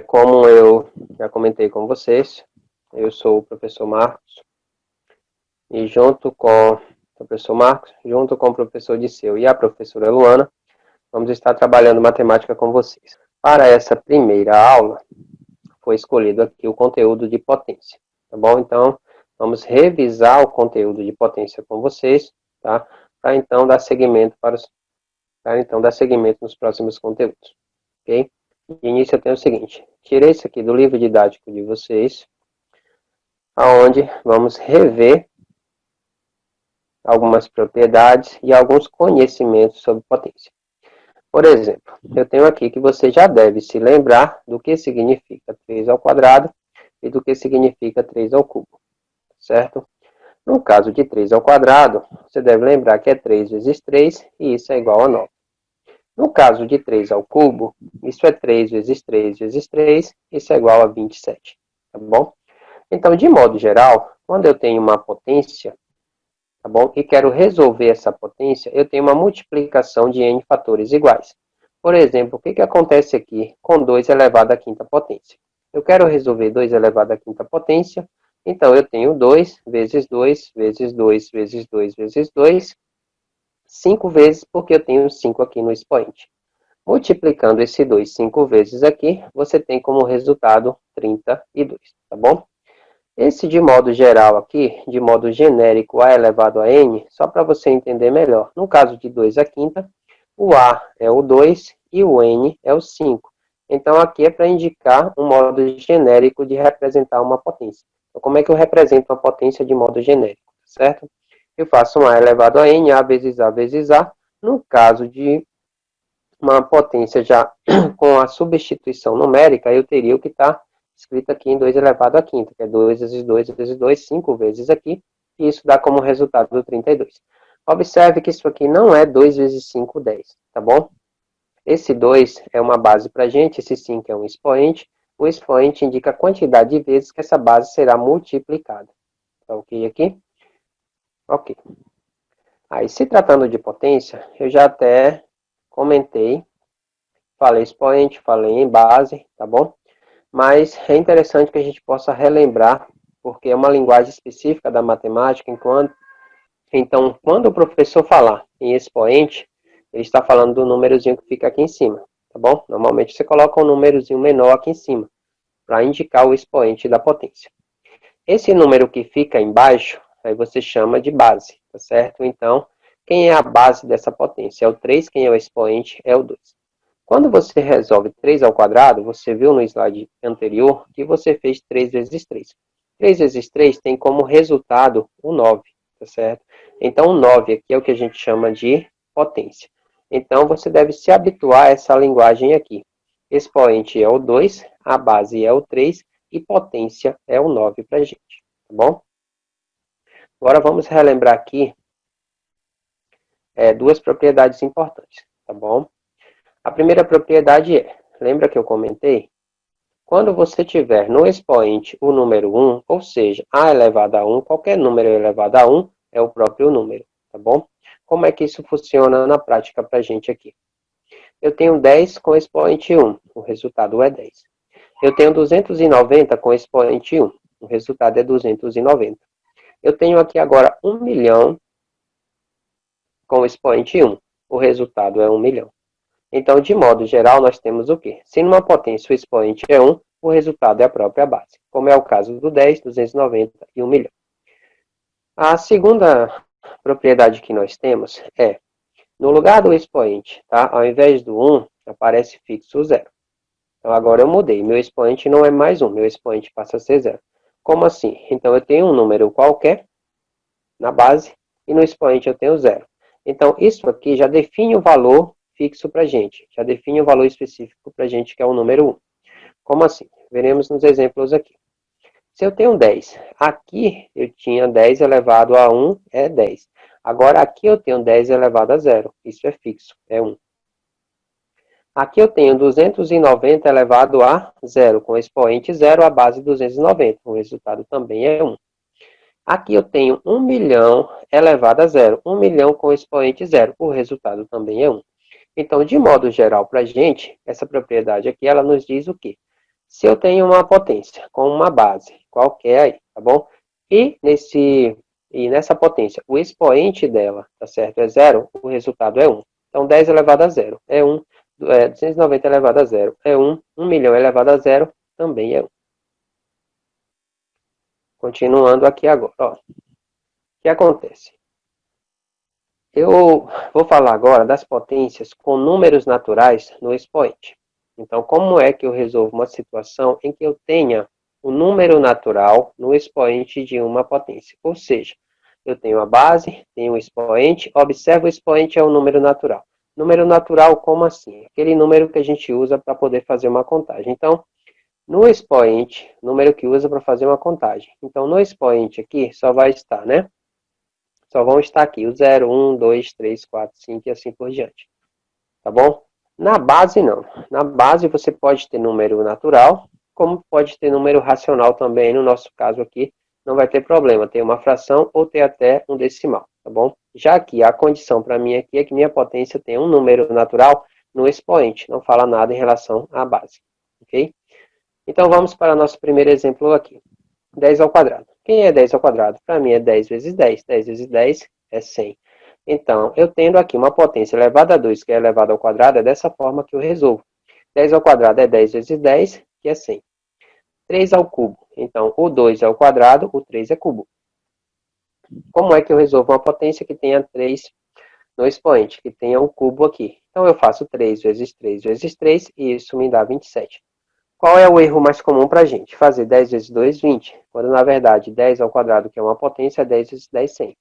Como eu já comentei com vocês, eu sou o professor Marcos, e junto com o professor Disseu e a professora Luana, vamos estar trabalhando matemática com vocês. Para essa primeira aula, foi escolhido aqui o conteúdo de potência, tá bom? Então, vamos revisar o conteúdo de potência com vocês, tá? Para então dar seguimento nos próximos conteúdos, ok? De início eu tenho o seguinte, tirei isso aqui do livro didático de vocês, aonde vamos rever algumas propriedades e alguns conhecimentos sobre potência. Por exemplo, eu tenho aqui que você já deve se lembrar do que significa 3 ao quadrado e do que significa 3 ao cubo, certo? No caso de 3 ao quadrado, você deve lembrar que é 3 vezes 3 e isso é igual a 9. No caso de 3 ao cubo, isso é 3 vezes 3 vezes 3, isso é igual a 27, tá bom? Então, de modo geral, quando eu tenho uma potência, tá bom? E quero resolver essa potência, eu tenho uma multiplicação de n fatores iguais. Por exemplo, o que acontece aqui com 2 elevado à quinta potência? Eu quero resolver 2 elevado à quinta potência, então eu tenho 2 vezes 2 vezes 2 vezes 2 vezes 2, 5 vezes, porque eu tenho 5 aqui no expoente. Multiplicando esse 2 5 vezes aqui, você tem como resultado 32, tá bom? Esse de modo geral aqui, de modo genérico, a elevado a n, só para você entender melhor. No caso de 2 à quinta, o a é o 2 e o n é o 5. Então, aqui é para indicar um modo genérico de representar uma potência. Então, como é que eu represento uma potência de modo genérico, certo? Eu faço um a elevado a n, a vezes a vezes a. No caso de uma potência já com a substituição numérica, eu teria o que está escrito aqui em 2 elevado à quinta, que é 2 vezes 2 vezes 2, 5 vezes aqui, e isso dá como resultado do 32. Observe que isso aqui não é 2 vezes 5, 10, tá bom? Esse 2 é uma base para a gente, esse 5 é um expoente, o expoente indica a quantidade de vezes que essa base será multiplicada. Tá ok aqui? Ok. Aí, se tratando de potência, eu já até comentei, falei expoente, falei em base, tá bom? Mas é interessante que a gente possa relembrar, porque é uma linguagem específica da matemática, então, quando o professor falar em expoente, ele está falando do númerozinho que fica aqui em cima, tá bom? Normalmente você coloca um númerozinho menor aqui em cima, para indicar o expoente da potência. Esse número que fica embaixo, aí você chama de base, tá certo? Então, quem é a base dessa potência? É o 3, quem é o expoente? É o 2. Quando você resolve 3 ao quadrado, você viu no slide anterior que você fez 3 vezes 3. 3 vezes 3 tem como resultado o 9, tá certo? Então, o 9 aqui é o que a gente chama de potência. Então, você deve se habituar a essa linguagem aqui. Expoente é o 2, a base é o 3 e potência é o 9 para a gente, tá bom? Agora, vamos relembrar aqui duas propriedades importantes, tá bom? A primeira propriedade é, lembra que eu comentei? Quando você tiver no expoente o número 1, ou seja, a elevado a 1, qualquer número elevado a 1 é o próprio número, tá bom? Como é que isso funciona na prática para a gente aqui? Eu tenho 10 com expoente 1, o resultado é 10. Eu tenho 290 com expoente 1, o resultado é 290. Eu tenho aqui agora 1 milhão com expoente 1, o resultado é 1 milhão. Então, de modo geral, nós temos o quê? Se numa potência o expoente é 1, o resultado é a própria base, como é o caso do 10, 290 e 1 milhão. A segunda propriedade que nós temos é, no lugar do expoente, tá? Ao invés do 1, aparece fixo o 0. Então, agora eu mudei. Meu expoente não é mais 1, meu expoente passa a ser 0. Como assim? Então, eu tenho um número qualquer na base e no expoente eu tenho 0. Então, isso aqui já define o valor fixo para a gente, já define o valor específico para a gente, que é o número 1. Como assim? Veremos nos exemplos aqui. Se eu tenho 10, aqui eu tinha 10 elevado a 1, é 10. Agora aqui eu tenho 10 elevado a 0, isso é fixo, é 1. Aqui eu tenho 290 elevado a 0, com expoente 0, a base 290, o resultado também é 1. Aqui eu tenho 1 milhão elevado a 0, 1 milhão com expoente 0, o resultado também é 1. Então, de modo geral, para a gente, essa propriedade aqui, ela nos diz o quê? Se eu tenho uma potência com uma base qualquer aí, tá bom? E nessa potência, o expoente dela, tá certo, é 0, o resultado é 1. Então, 10 elevado a 0 é 1, 290 elevado a 0 é 1, 1 milhão elevado a 0 também é 1. Continuando aqui agora, ó. O que acontece? Eu vou falar agora das potências com números naturais no expoente. Então, como é que eu resolvo uma situação em que eu tenha o número natural no expoente de uma potência? Ou seja, eu tenho a base, tenho o expoente, observa o expoente é um número natural. Número natural, como assim? Aquele número que a gente usa para poder fazer uma contagem. Então, no expoente, número que usa para fazer uma contagem. Então, no expoente aqui, só vai estar, né? Só vão estar aqui o 0, 1, 2, 3, 4, 5 e assim por diante. Tá bom? Na base, não. Na base, você pode ter número natural, como pode ter número racional também. No nosso caso aqui, não vai ter problema. Ter uma fração ou ter até um decimal. Tá bom? Já que a condição para mim aqui é que minha potência tenha um número natural no expoente. Não fala nada em relação à base. Ok? Então, vamos para o nosso primeiro exemplo aqui. 10 ao quadrado. Quem é 10 ao quadrado? Para mim é 10 vezes 10. 10 vezes 10 é 100. Então, eu tendo aqui uma potência elevada a 2, que é elevada ao quadrado, é dessa forma que eu resolvo. 10 ao quadrado é 10 vezes 10, que é 100. 3 ao cubo. Então, o 2 é ao quadrado, o 3 é cubo. Como é que eu resolvo uma potência que tenha 3 no expoente, que tenha um cubo aqui? Então, eu faço 3 vezes 3 vezes 3, e isso me dá 27. Qual é o erro mais comum para a gente? Fazer 10 vezes 2, 20. Quando, na verdade, 10 ao quadrado, que é uma potência, é 10 vezes 10, 100.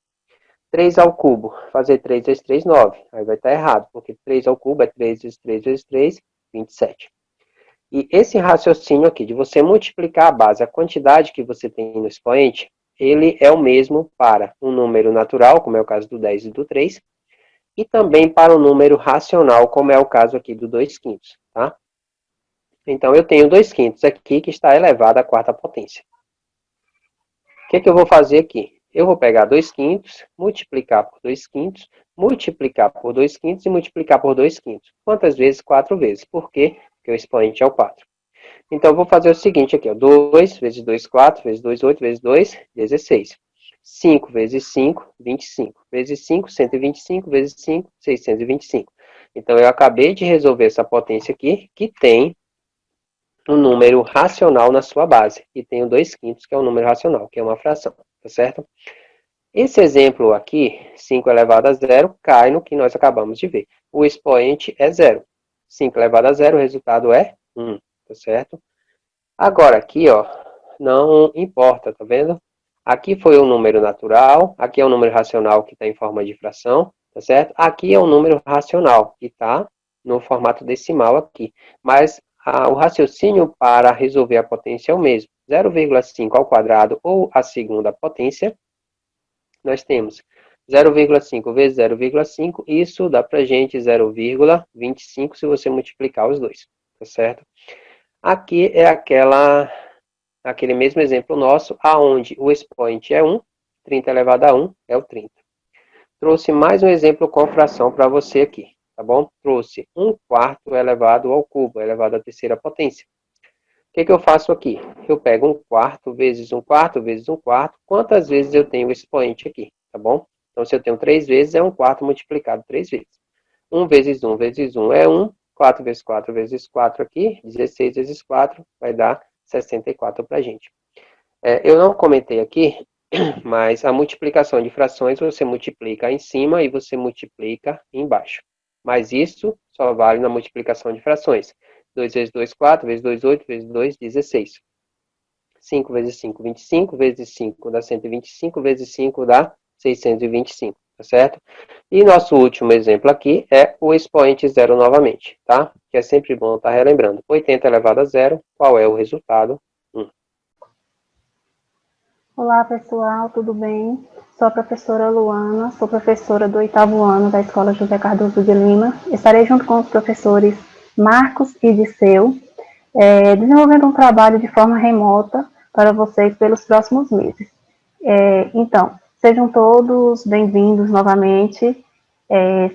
3 ao cubo, fazer 3 vezes 3, 9. Aí vai estar errado, porque 3 ao cubo é 3 vezes 3 vezes 3, 27. E esse raciocínio aqui, de você multiplicar a base, a quantidade que você tem no expoente, ele é o mesmo para um número natural, como é o caso do 10 e do 3, e também para um número racional, como é o caso aqui do 2 quintos, tá? Então, eu tenho 2 quintos aqui que está elevado à quarta potência. O que eu vou fazer aqui? Eu vou pegar 2 quintos, multiplicar por 2 quintos, multiplicar por 2 quintos e multiplicar por 2 quintos. Quantas vezes? 4 vezes. Por quê? Porque o expoente é o 4. Então, eu vou fazer o seguinte aqui, ó. 2 vezes 2, 4, vezes 2, 8, vezes 2, 16. 5 vezes 5, 25. Vezes 5, 125, vezes 5, 625. Então, eu acabei de resolver essa potência aqui, que tem um número racional na sua base. E tenho 2 quintos, que é um número racional, que é uma fração, tá certo? Esse exemplo aqui, 5 elevado a 0, cai no que nós acabamos de ver. O expoente é 0. 5 elevado a 0, o resultado é 1, tá certo? Agora aqui, ó, não importa, tá vendo? Aqui foi um número natural, aqui é um número racional que está em forma de fração, tá certo? Aqui é um número racional, que está no formato decimal aqui. Mas o raciocínio para resolver a potência é o mesmo. 0,5 ao quadrado ou a segunda potência, nós temos 0,5 vezes 0,5, isso dá pra gente 0,25 se você multiplicar os dois, tá certo? Aqui é aquele mesmo exemplo nosso, aonde o expoente é 1, 30 elevado a 1 é o 30. Trouxe mais um exemplo com fração para você aqui, tá bom? Trouxe 1 quarto elevado ao cubo, elevado à terceira potência. O que eu faço aqui? Eu pego 1 quarto vezes 1 quarto vezes 1 quarto. Quantas vezes eu tenho o expoente aqui, tá bom? Então, se eu tenho 3 vezes, é 1 quarto multiplicado 3 vezes. 1 vezes 1 vezes 1 é 1. 4 vezes 4 vezes 4 aqui, 16 vezes 4, vai dar 64 para a gente. Eu não comentei aqui, mas a multiplicação de frações você multiplica em cima e você multiplica embaixo. Mas isso só vale na multiplicação de frações. 2 vezes 2, 4, vezes 2, 8, vezes 2, 16. 5 vezes 5, 25, vezes 5 dá 125, vezes 5 dá 625, tá certo? E nosso último exemplo aqui é o expoente zero novamente, tá? Que é sempre bom estar relembrando. 80 elevado a zero, qual é o resultado? 1. Olá, pessoal, tudo bem? Sou a professora Luana, sou professora do 8º ano da Escola José Cardoso de Lima. Estarei junto com os professores Marcos e Disseu, desenvolvendo um trabalho de forma remota para vocês pelos próximos meses. Então, sejam todos bem-vindos novamente,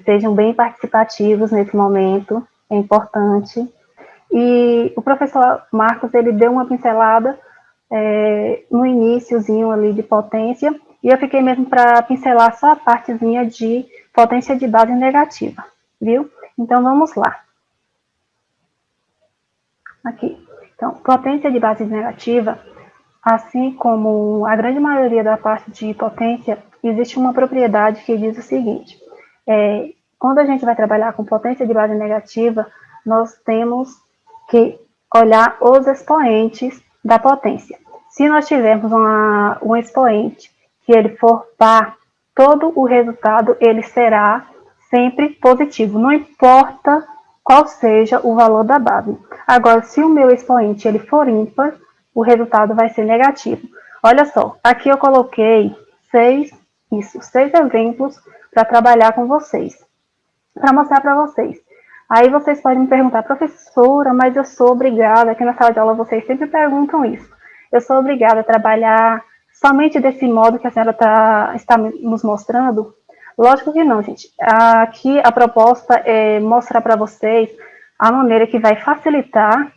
sejam bem participativos nesse momento, é importante. E o professor Marcos, ele deu uma pincelada no iniciozinho ali de potência, e eu fiquei mesmo para pincelar só a partezinha de potência de base negativa, viu? Então, vamos lá. Aqui. Então, potência de base negativa, assim como a grande maioria da parte de potência, existe uma propriedade que diz o seguinte: quando a gente vai trabalhar com potência de base negativa, nós temos que olhar os expoentes da potência. Se nós tivermos um expoente que ele for par, todo o resultado ele será sempre positivo, não importa qual seja o valor da base. Agora, se o meu expoente ele for ímpar, o resultado vai ser negativo. Olha só, aqui eu coloquei seis exemplos para trabalhar com vocês, para mostrar para vocês. Aí vocês podem me perguntar, professora, mas eu sou obrigada, aqui na sala de aula vocês sempre perguntam isso, eu sou obrigada a trabalhar somente desse modo que a senhora está nos mostrando? Lógico que não, gente. Aqui a proposta é mostrar para vocês a maneira que vai facilitar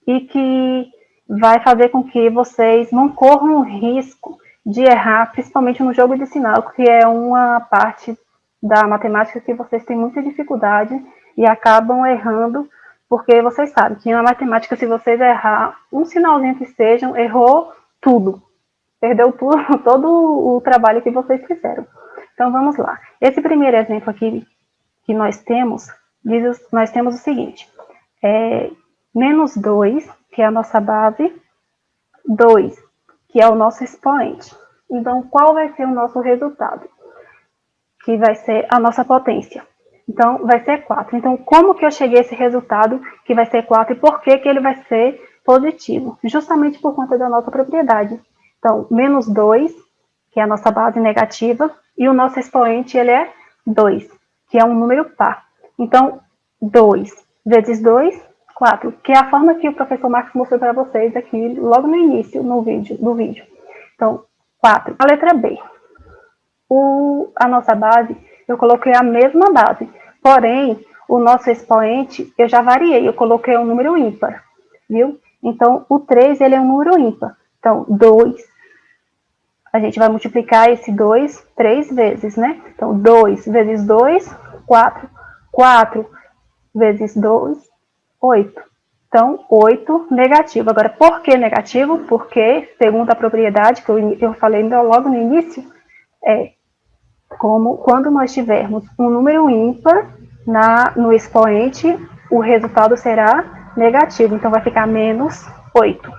e que vai fazer com que vocês não corram o risco de errar, principalmente no jogo de sinal, que é uma parte da matemática que vocês têm muita dificuldade e acabam errando, porque vocês sabem que na matemática, se vocês errar um sinalzinho que sejam, errou tudo. Perdeu tudo, todo o trabalho que vocês fizeram. Então, vamos lá. Esse primeiro exemplo aqui que nós temos o seguinte: menos 2, que é a nossa base, 2, que é o nosso expoente. Então, qual vai ser o nosso resultado? Que vai ser a nossa potência. Então, vai ser 4. Então, como que eu cheguei a esse resultado que vai ser 4 e por que que ele vai ser positivo? Justamente por conta da nossa propriedade. Então, menos 2, que é a nossa base negativa, e o nosso expoente ele é 2, que é um número par. Então, 2 vezes 2, 4, que é a forma que o professor Marcos mostrou para vocês aqui logo no início do vídeo. Então, 4. A letra B. A nossa base, eu coloquei a mesma base, porém, o nosso expoente, eu já variei, eu coloquei um número ímpar, viu? Então, o 3, ele é um número ímpar. Então, 2, a gente vai multiplicar esse 2 3 vezes, né? Então, 2 vezes 2, 4. 4 vezes 2, 8. Então, 8 negativo. Agora, por que negativo? Porque, segundo a propriedade que eu falei logo no início, como quando nós tivermos um número ímpar no expoente, o resultado será negativo. Então, vai ficar menos 8.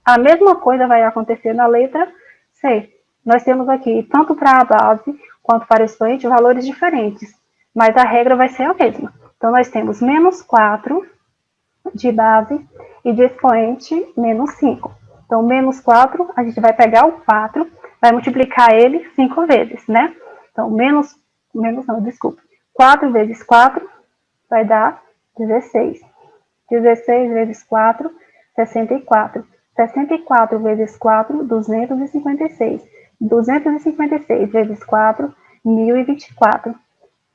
A mesma coisa vai acontecer na letra C. Nós temos aqui, tanto para a base quanto para o expoente, valores diferentes, mas a regra vai ser a mesma. Então, nós temos menos 4 de base e de expoente menos 5. Então, menos 4, a gente vai pegar o 4, vai multiplicar ele 5 vezes, né? Então, desculpa. 4 vezes 4 vai dar 16. 16 vezes 4, 64. 64 vezes 4, 256. 256 vezes 4, 1024.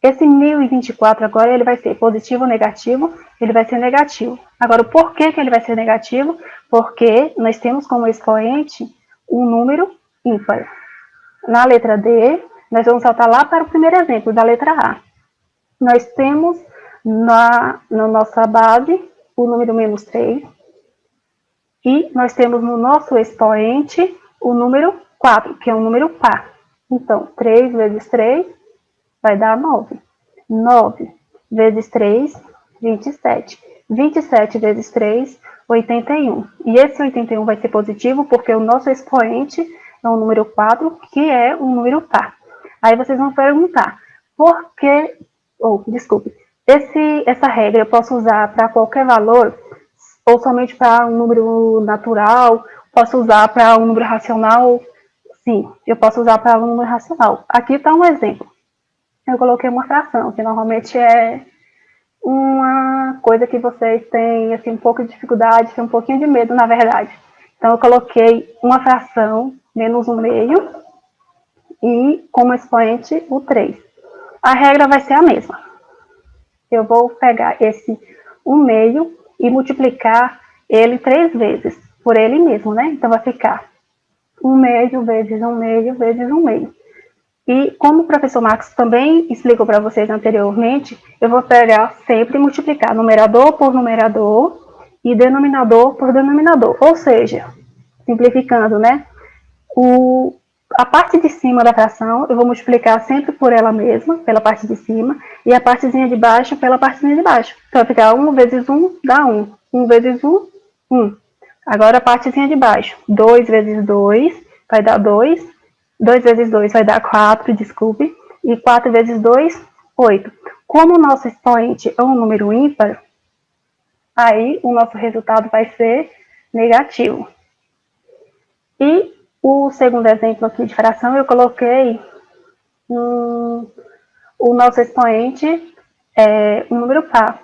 Esse 1024 agora ele vai ser positivo ou negativo? Ele vai ser negativo. Agora, por que ele vai ser negativo? Porque nós temos como expoente um número ímpar. Na letra D, nós vamos saltar lá para o primeiro exemplo, da letra A. Nós temos na nossa base o número menos 3 e nós temos no nosso expoente o número 4, que é um número par. Então, 3 vezes 3 vai dar 9. 9 vezes 3, 27. 27 vezes 3, 81. E esse 81 vai ser positivo porque o nosso expoente é o número 4, que é um número par. Aí vocês vão perguntar, por que, desculpe, essa regra eu posso usar para qualquer valor ou somente para um número natural? Posso usar para um número racional? Sim, eu posso usar para um número racional. Aqui está um exemplo. Eu coloquei uma fração, que normalmente é uma coisa que vocês têm assim, um pouco de dificuldade, um pouquinho de medo, na verdade. Então, eu coloquei uma fração, menos 1/2, e como expoente, o 3. A regra vai ser a mesma. Eu vou pegar esse 1/2 e multiplicar ele 3 vezes, por ele mesmo, né? Então, vai ficar 1 meio vezes 1 meio vezes 1 meio. E como o professor Marcos também explicou para vocês anteriormente, eu vou pegar sempre e multiplicar numerador por numerador e denominador por denominador. Ou seja, simplificando, né? A parte de cima da fração eu vou multiplicar sempre por ela mesma, pela parte de cima, e a partezinha de baixo pela partezinha de baixo. Então vai ficar 1 vezes 1 dá 1. 1 vezes 1, 1. Agora a partezinha de baixo. 2 vezes 2 vai dar 2. 2 vezes 2 vai dar 4, desculpe. E 4 vezes 2, 8. Como o nosso expoente é um número ímpar, aí o nosso resultado vai ser negativo. E o segundo exemplo aqui de fração, eu coloquei o nosso expoente é um número par.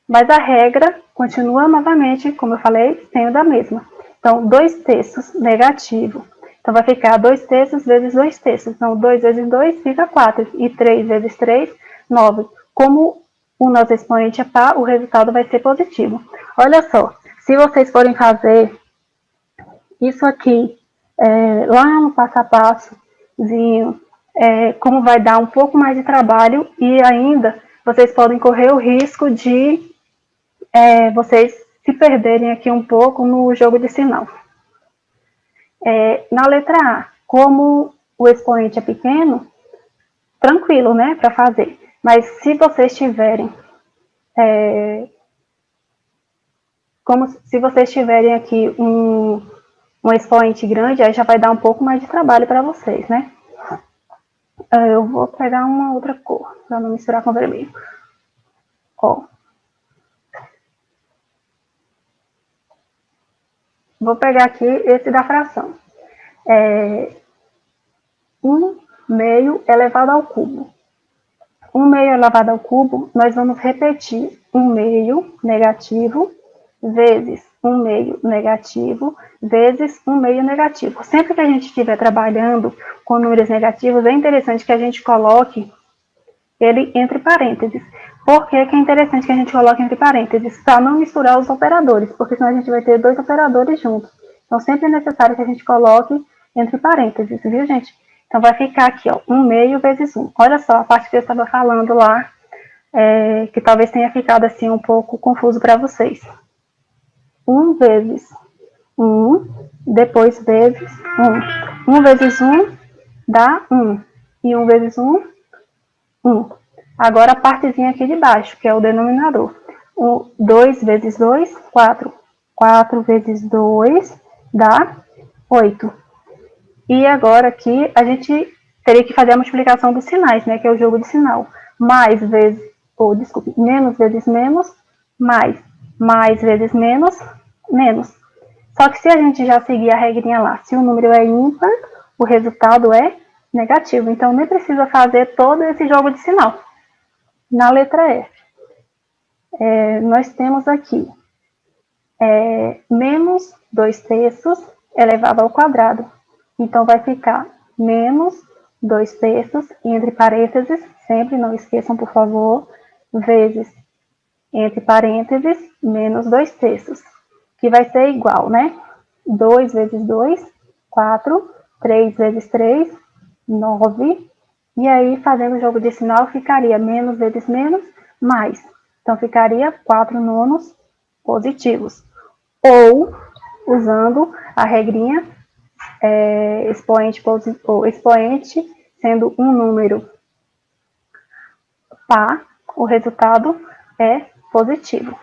Mas a regra continua novamente, como eu falei, sendo a mesma. Então, 2 terços negativo. Então, vai ficar 2 terços vezes 2 terços. Então, 2 vezes 2 fica 4. E 3 vezes 3, 9. Como o nosso expoente é par, o resultado vai ser positivo. Olha só, se vocês forem fazer isso aqui lá no passo a passozinho, como vai dar um pouco mais de trabalho e ainda vocês podem correr o risco de vocês se perderem aqui um pouco no jogo de sinal. Na letra A, como o expoente é pequeno, tranquilo, né, para fazer. Mas se vocês tiverem, se vocês tiverem aqui um expoente grande, aí já vai dar um pouco mais de trabalho para vocês, né? Eu vou pegar uma outra cor, para não misturar com vermelho. Ó. Vou pegar aqui esse da fração. 1 meio elevado ao cubo. 1 meio elevado ao cubo, nós vamos repetir 1 meio negativo vezes 1 meio negativo vezes 1 meio negativo. Sempre que a gente estiver trabalhando com números negativos, é interessante que a gente coloque ele entre parênteses. Por que é interessante que a gente coloque entre parênteses? Para não misturar os operadores, porque senão a gente vai ter 2 operadores juntos. Então, sempre é necessário que a gente coloque entre parênteses, viu, gente? Então, vai ficar aqui, ó, 1 meio vezes 1. Olha só, a parte que eu estava falando lá, que talvez tenha ficado assim um pouco confuso para vocês. 1 vezes 1, depois vezes 1. 1 vezes 1 dá 1. E 1 vezes 1, 1. Agora a partezinha aqui de baixo, que é o denominador. 2 vezes 2, 4. 4 vezes 2 dá 8. E agora aqui a gente teria que fazer a multiplicação dos sinais, né? Que é o jogo de sinal. Mais vezes, menos vezes menos, mais. Mais vezes menos, menos. Só que se a gente já seguir a regrinha lá, se o número é ímpar, o resultado é negativo. Então, nem precisa fazer todo esse jogo de sinal. Na letra F, nós temos aqui menos 2 terços elevado ao quadrado. Então, vai ficar menos 2 terços, entre parênteses, sempre não esqueçam, por favor, vezes, entre parênteses, menos 2 terços, que vai ser igual, né? 2 vezes 2, 4, 3 vezes 3, 9, e aí, fazendo o jogo de sinal, ficaria menos vezes menos, mais. Então, ficaria 4 nonos positivos. Ou, usando a regrinha, expoente sendo um número par, o resultado é positivo.